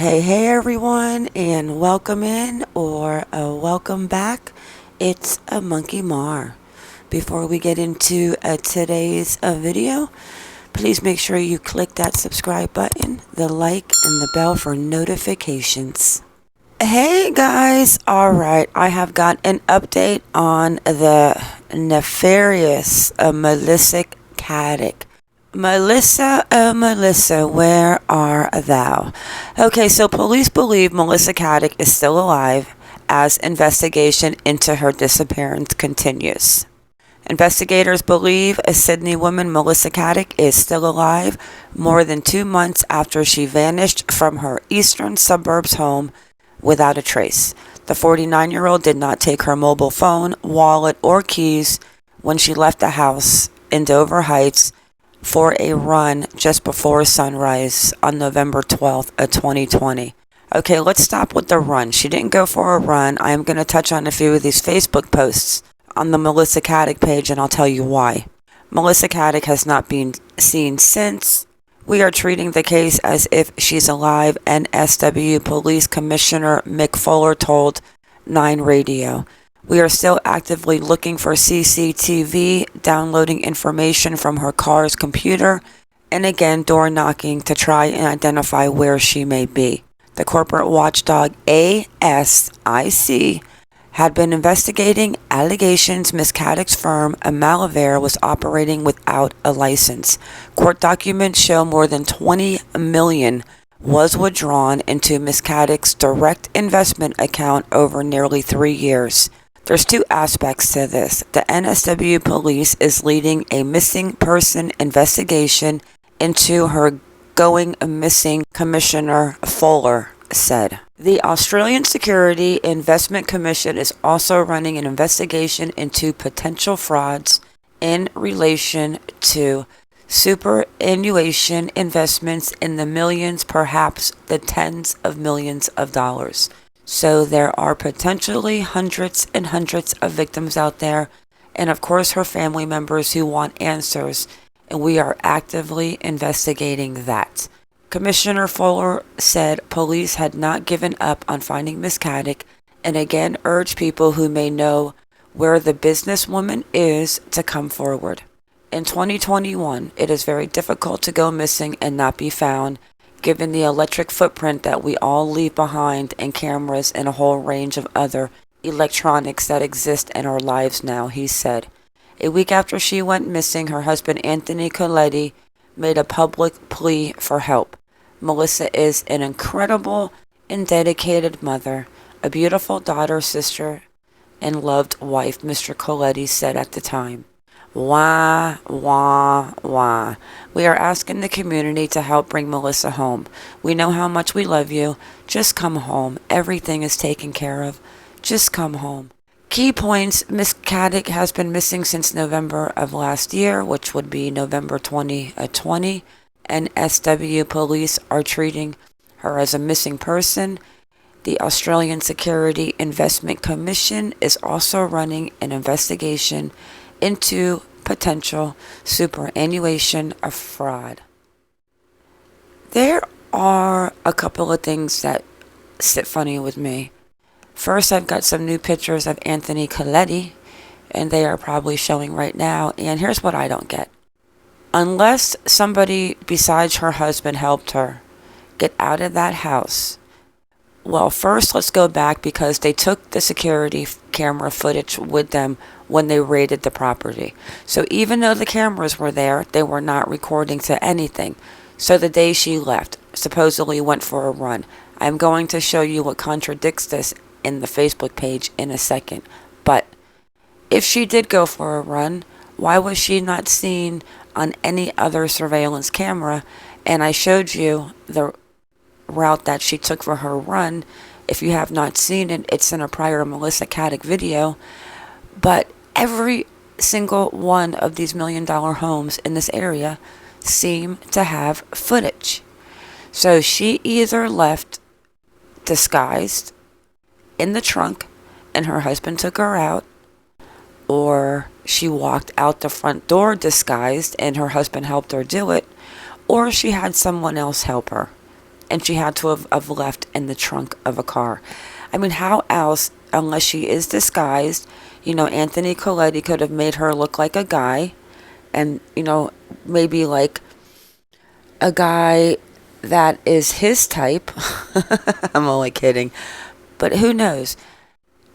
Hey everyone, and welcome in or welcome back. It's a Monkey Mar. Before we get into today's video, please make sure you click that subscribe button, the like, and the bell for notifications. Hey guys, alright, I have got an update on the nefarious Melissa Caddick. Melissa, oh Melissa, where are thou? Okay, so police believe Melissa Caddick is still alive as investigation into her disappearance continues. Investigators believe a Sydney woman, Melissa Caddick, is still alive more than 2 months after she vanished from her eastern suburbs home without a trace. The 49-year-old did not take her mobile phone, wallet, or keys when she left the house in Dover Heights for a run just before sunrise on November 12th of 2020. Okay, let's stop with the run. She didn't go for a run. I am going to touch on a few of these Facebook posts on the Melissa Caddick page, and I'll tell you why. Melissa Caddick has not been seen since. We are treating the case as if she's alive, NSW Police Commissioner Mick told 9 Radio. We are still actively looking for CCTV, downloading information from her car's computer, and again door knocking to try and identify where she may be. The corporate watchdog ASIC had been investigating allegations Ms. Caddick's firm, Malaver, was operating without a license. Court documents show more than $20 million was withdrawn into Ms. Caddick's direct investment account over nearly 3 years. There's 2 aspects to this. The NSW police is leading a missing person investigation into her going missing, Commissioner Fuller said. The Australian Security Investment Commission is also running an investigation into potential frauds in relation to superannuation investments in the millions, perhaps the tens of millions of dollars. So there are potentially hundreds and hundreds of victims out there, and of course her family members who want answers, and we are actively investigating that. Commissioner Fuller said police had not given up on finding Ms. Caddick, and again urged people who may know where the businesswoman is to come forward. In 2021, it is very difficult to go missing and not be found, given the electric footprint that we all leave behind and cameras and a whole range of other electronics that exist in our lives now, he said. A week after she went missing, her husband Anthony Coletti made a public plea for help. Melissa is an incredible and dedicated mother, a beautiful daughter, sister, and loved wife, Mr. Coletti said at the time. Wah, wah, wah. We are asking the community to help bring Melissa home. We know how much we love you. Just come home. Everything is taken care of. Just come home. Key points. Ms. Caddick has been missing since November of last year, which would be November 2020. And SW police are treating her as a missing person. The Australian Security Investment Commission is also running an investigation into potential superannuation of fraud. There are a couple of things that sit funny with me. First, I've got some new pictures of Anthony Coletti, and they are probably showing right now, and here's what I don't get. Unless somebody besides her husband helped her get out of that house, well, first let's go back because they took the security camera footage with them when they raided the property. So even though the cameras were there, they were not recording to anything. So the day she left, supposedly went for a run. I'm going to show you what contradicts this in the Facebook page in a second. But if she did go for a run, why was she not seen on any other surveillance camera? And I showed you the route that she took for her run. If you have not seen it, it's in a prior Melissa Caddick video. But every single one of these $1 million homes in this area seem to have footage. So she either left disguised in the trunk and her husband took her out, or she walked out the front door disguised and her husband helped her do it, or she had someone else help her. and she had to have left in the trunk of a car. I mean, how else, unless she is disguised, Anthony Coletti could have made her look like a guy, and, maybe like a guy that is his type. I'm only kidding. But who knows?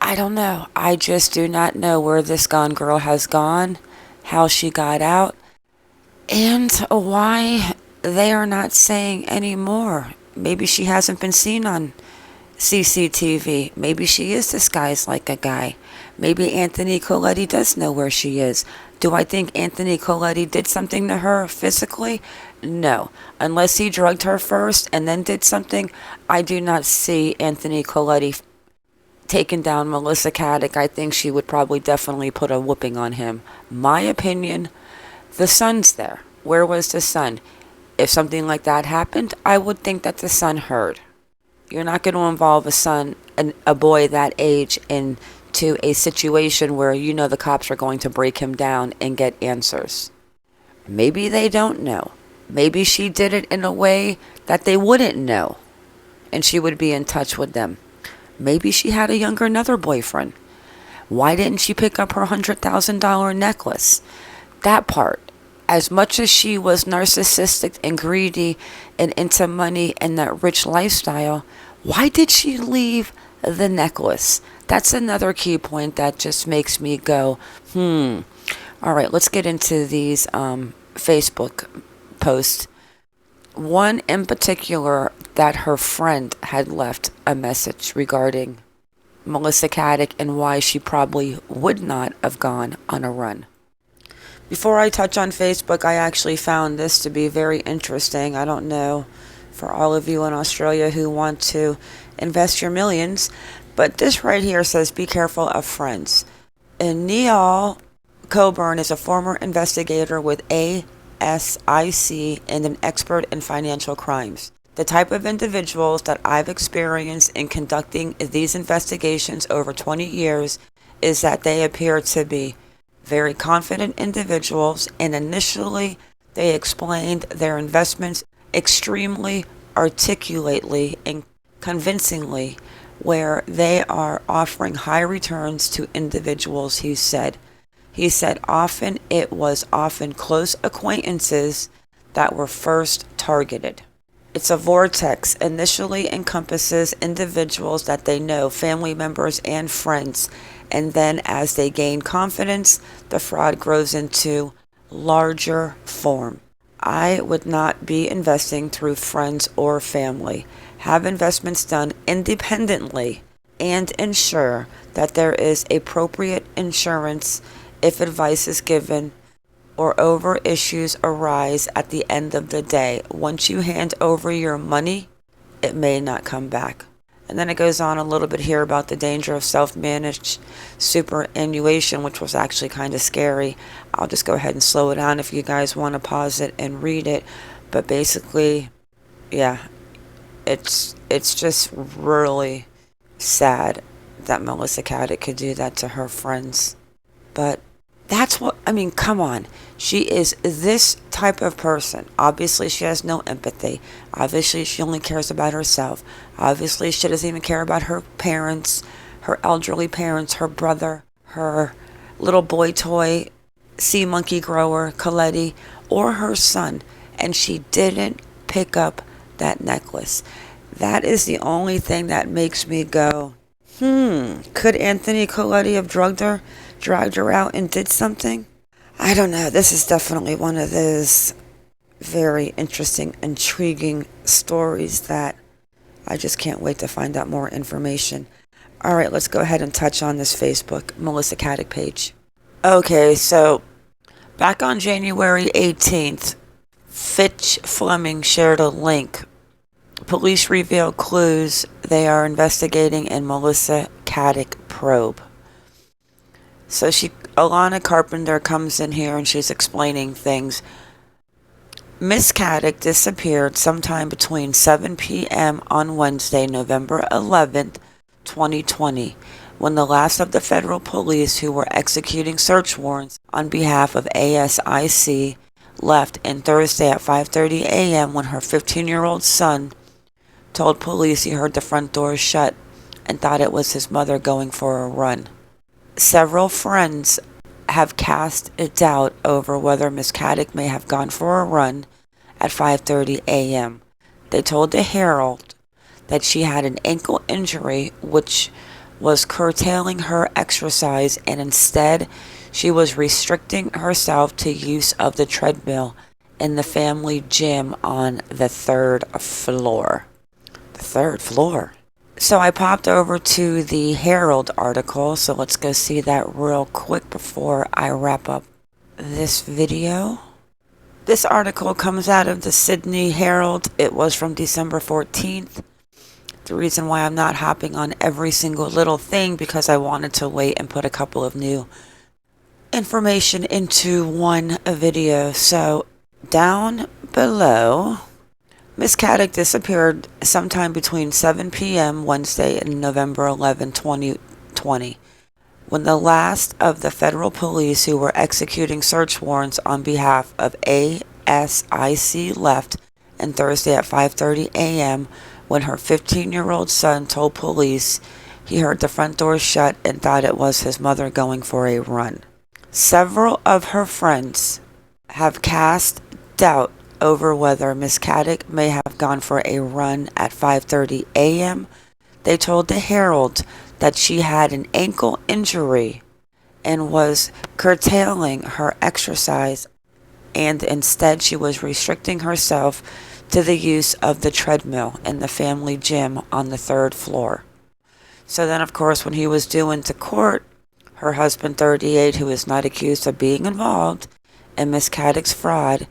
I don't know. I just do not know where this gone girl has gone, how she got out, and why they are not saying any more. Maybe she hasn't been seen on CCTV. Maybe she is disguised like a guy. Maybe Anthony Coletti does know where she is. Do I think Anthony Coletti did something to her physically? No. Unless he drugged her first and then did something, I do not see Anthony Coletti taking down Melissa Caddick. I think she would probably definitely put a whooping on him. My opinion, the son's there. Where was the son? If something like that happened, I would think that the son heard. You're not going to involve a son, a boy that age, into a situation where the cops are going to break him down and get answers. Maybe they don't know. Maybe she did it in a way that they wouldn't know, and she would be in touch with them. Maybe she had another boyfriend. Why didn't she pick up her $100,000 necklace? That part. As much as she was narcissistic and greedy and into money and that rich lifestyle, why did she leave the necklace? That's another key point that just makes me go, All right, let's get into these Facebook posts. One in particular that her friend had left a message regarding Melissa Caddick and why she probably would not have gone on a run. Before I touch on Facebook, I actually found this to be very interesting. I don't know for all of you in Australia who want to invest your millions, but this right here says, be careful of friends. And Neil Coburn is a former investigator with ASIC and an expert in financial crimes. The type of individuals that I've experienced in conducting these investigations over 20 years is that they appear to be very confident individuals, and initially they explained their investments extremely articulately and convincingly, where they are offering high returns to individuals, he said. He said often it was close acquaintances that were first targeted. It's a vortex, initially encompasses individuals that they know, family members and friends, and then as they gain confidence, the fraud grows into larger form. I would not be investing through friends or family. Have investments done independently and ensure that there is appropriate insurance if advice is given or over issues arise at the end of the day. Once you hand over your money, it may not come back. And then it goes on a little bit here about the danger of self-managed superannuation, which was actually kind of scary. I'll just go ahead and slow it down if you guys want to pause it and read it. But basically, yeah, it's just really sad that Melissa Caddick could do that to her friends. But that's what, come on. She is this type of person. Obviously, she has no empathy. Obviously, she only cares about herself. Obviously, she doesn't even care about her parents, her elderly parents, her brother, her little boy toy, sea monkey grower, Coletti, or her son. And she didn't pick up that necklace. That is the only thing that makes me go, could Anthony Coletti have dragged her out and did something? I don't know. This is definitely one of those very interesting, intriguing stories that I just can't wait to find out more information. All right, let's go ahead and touch on this Facebook Melissa Caddick page. Okay, so back on January 18th, Fitch Fleming shared a link. Police reveal clues they are investigating in Melissa Caddick probe. So Alana Carpenter comes in here and she's explaining things. Miss Caddick disappeared sometime between 7 p.m. on Wednesday, November 11th, 2020, when the last of the federal police who were executing search warrants on behalf of ASIC left, and Thursday at 5:30 a.m. when her 15-year-old son told police he heard the front door shut and thought it was his mother going for a run. Several friends have cast a doubt over whether Miss Caddick may have gone for a run at 5:30 a.m. They told the Herald that she had an ankle injury which was curtailing her exercise, and instead she was restricting herself to use of the treadmill in the family gym on the third floor. The third floor. So I popped over to the Herald article, so let's go see that real quick before I wrap up this video. This article comes out of the Sydney Herald. It was from December 14th. The reason why I'm not hopping on every single little thing, because I wanted to wait and put a couple of new information into one video. So down below, Miss Caddick disappeared sometime between 7 p.m. Wednesday and November 11, 2020, when the last of the federal police who were executing search warrants on behalf of ASIC left, and Thursday at 5:30 a.m. when her 15-year-old son told police he heard the front door shut and thought it was his mother going for a run. Several of her friends have cast doubt over whether Miss Caddick may have gone for a run at 5:30 a.m. They told the Herald that she had an ankle injury and was curtailing her exercise, and instead she was restricting herself to the use of the treadmill in the family gym on the third floor. So then, of course, when he was due into court, her husband, 38, who is not accused of being involved in Miss Caddick's fraud,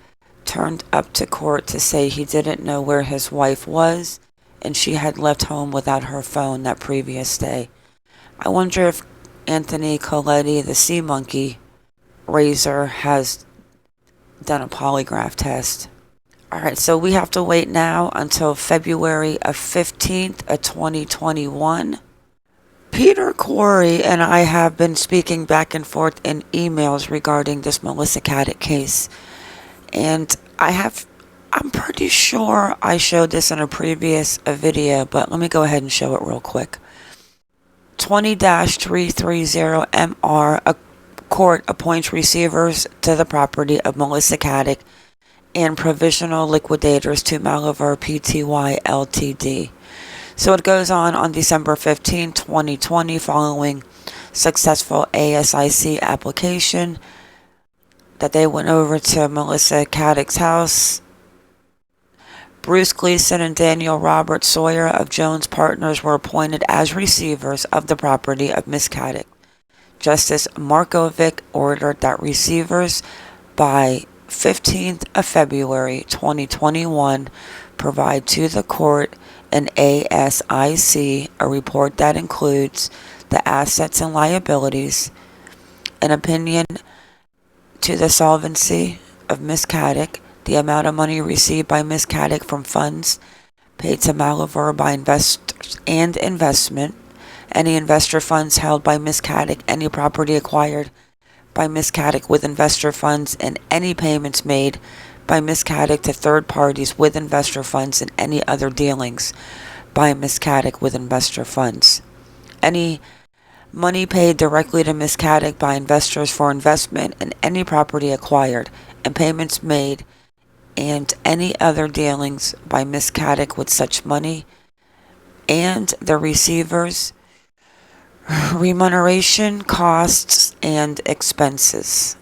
turned up to court to say he didn't know where his wife was, and she had left home without her phone that previous day. I wonder if Anthony Coletti, the sea monkey raiser, has done a polygraph test. Alright, so we have to wait now until February 15th of 2021. Peter Corey and I have been speaking back and forth in emails regarding this Melissa Caddick case. And I'm pretty sure I showed this in a previous video, but let me go ahead and show it real quick. 20-330MR, a court appoints receivers to the property of Melissa Caddick and provisional liquidators to Malaver Pty Ltd. So it goes on December 15, 2020, following successful ASIC application, that they went over to Melissa Caddick's house. Bruce Gleason and Daniel Robert Sawyer of Jones Partners were appointed as receivers of the property of Miss Caddick. Justice Markovic ordered that receivers by 15th of February 2021 provide to the court an ASIC, a report that includes the assets and liabilities, an opinion to the solvency of Miss Caddick, the amount of money received by Miss Caddick from funds paid to Malaver by investors and investment, any investor funds held by Miss Caddick, any property acquired by Miss Caddick with investor funds, and any payments made by Miss Caddick to third parties with investor funds, and any other dealings by Miss Caddick with investor funds. Any money paid directly to Miss Caddick by investors for investment in any property acquired, and payments made, and any other dealings by Miss Caddick with such money, and the receivers' remuneration, costs, and expenses.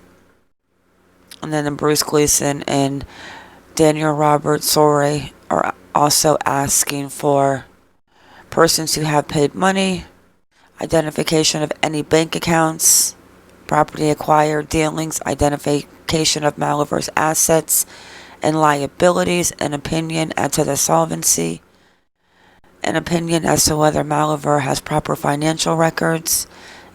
And then Bruce Gleason and Daniel Robert Sawyer are also asking for persons who have paid money, identification of any bank accounts, property acquired, dealings, identification of Malaver's assets and liabilities, an opinion as to the solvency, an opinion as to whether Malaver has proper financial records,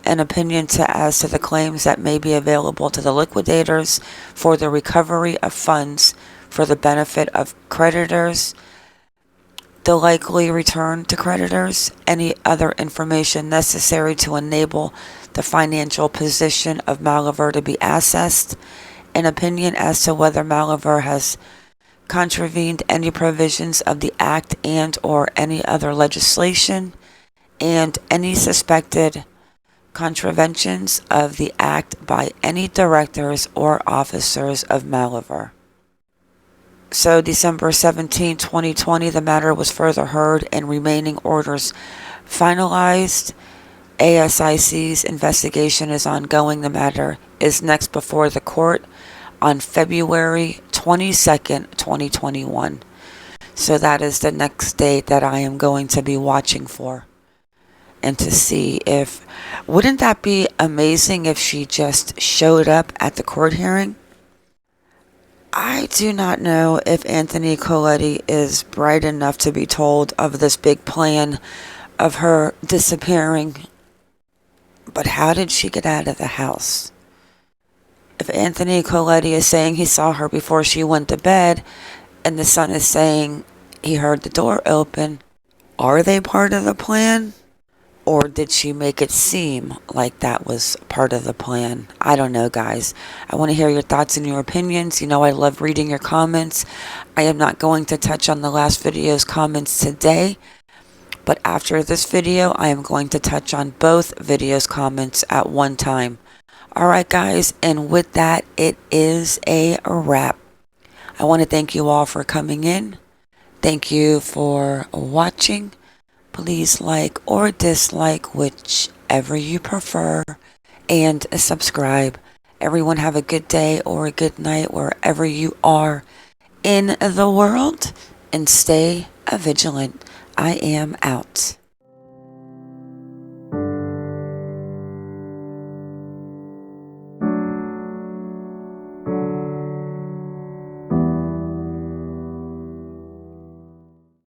an opinion as to the claims that may be available to the liquidators for the recovery of funds for the benefit of creditors, the likely return to creditors, any other information necessary to enable the financial position of Malaver to be assessed, an opinion as to whether Malaver has contravened any provisions of the Act and or any other legislation, and any suspected contraventions of the Act by any directors or officers of Malaver. So December 17, 2020, the matter was further heard and remaining orders finalized. ASIC's investigation is ongoing. The matter is next before the court on February 22nd, 2021. So that is the next date that I am going to be watching for. And to see if, wouldn't that be amazing if she just showed up at the court hearing? I do not know if Anthony Coletti is bright enough to be told of this big plan of her disappearing. But how did she get out of the house? If Anthony Coletti is saying he saw her before she went to bed, and the son is saying he heard the door open, are they part of the plan? Or did she make it seem like that was part of the plan? I don't know, guys. I want to hear your thoughts and your opinions. You know, I love reading your comments. I am not going to touch on the last video's comments today, but after this video, I am going to touch on both videos' comments at one time. Alright, guys, and with that, it is a wrap. I want to thank you all for coming in. Thank you for watching. Please like or dislike, whichever you prefer, and subscribe. Everyone have a good day or a good night wherever you are in the world, and stay vigilant. I am out.